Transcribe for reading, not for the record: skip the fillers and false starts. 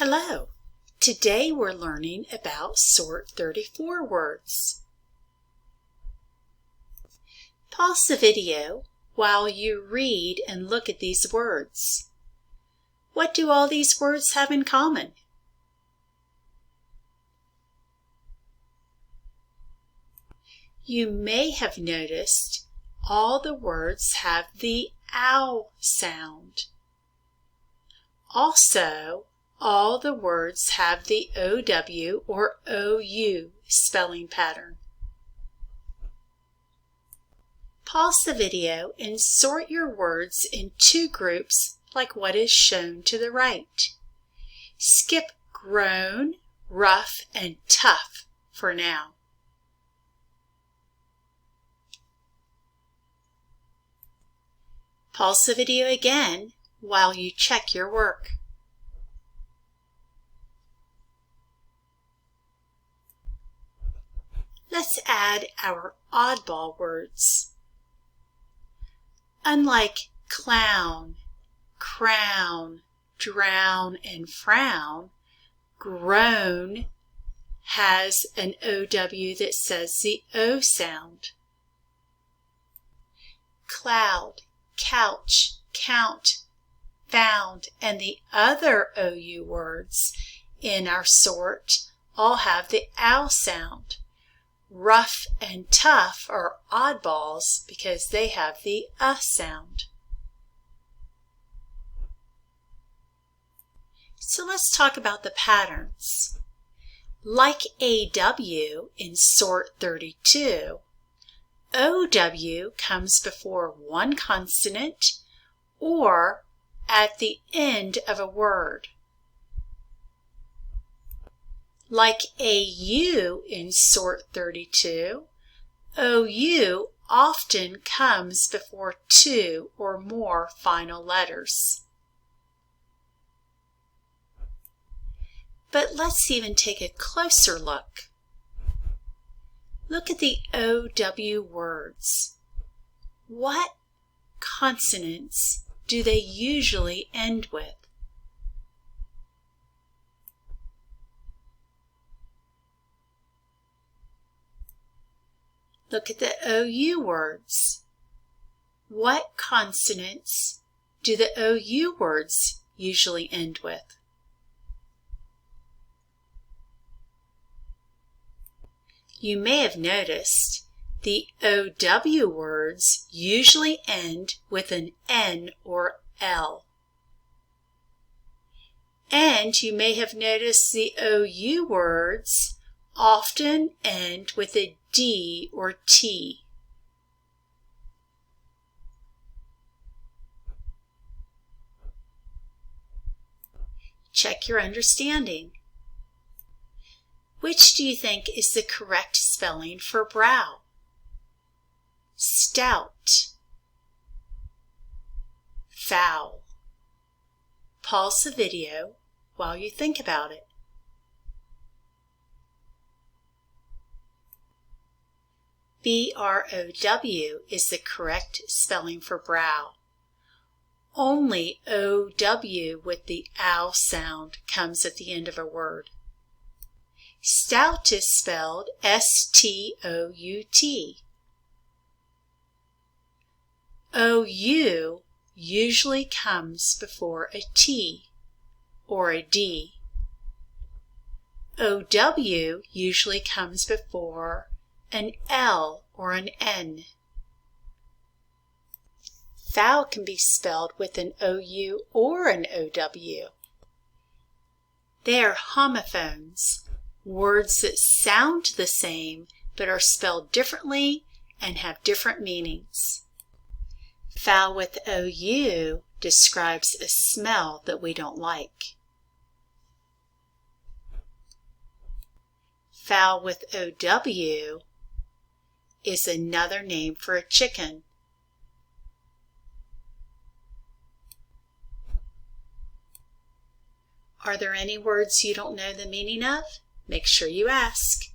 Hello! Today we're learning about Sort 34 words. Pause the video while you read and look at these words. What do all these words have in common? You may have noticed all the words have the ow sound. Also, all the words have the OW or OU spelling pattern. Pause the video and sort your words in two groups like what is shown to the right. Skip grown, rough, and tough for now. Pause the video again while you check your work. Let's add our oddball words. Unlike clown, crown, drown, and frown, groan has an OW that says the O sound. Cloud, couch, count, found, and the other OU words in our sort all have the OW sound. Rough and tough are oddballs because they have the sound. So let's talk about the patterns. Like AW in Sort 32, OW comes before one consonant or at the end of a word. Like AU in Sort 32, OU often comes before two or more final letters. But let's even take a closer look. Look at the OW words. What consonants do they usually end with? Look at the OU words. What consonants do the OU words usually end with? You may have noticed the OW words usually end with an N or L. And you may have noticed the OU words often end with a D or T. Check your understanding. Which do you think is the correct spelling for brow? Stout. Foul. Pause the video while you think about it. BROW is the correct spelling for brow. Only OW with the OW sound comes at the end of a word. Stout is spelled STOUT. OU usually comes before a T or a D. OW usually comes before an L or an N. Foul can be spelled with an OU or an OW. They are homophones, words that sound the same but are spelled differently and have different meanings. Foul with OU describes a smell that we don't like. Foul with OW is another name for a chicken. Are there any words you don't know the meaning of? Make sure you ask.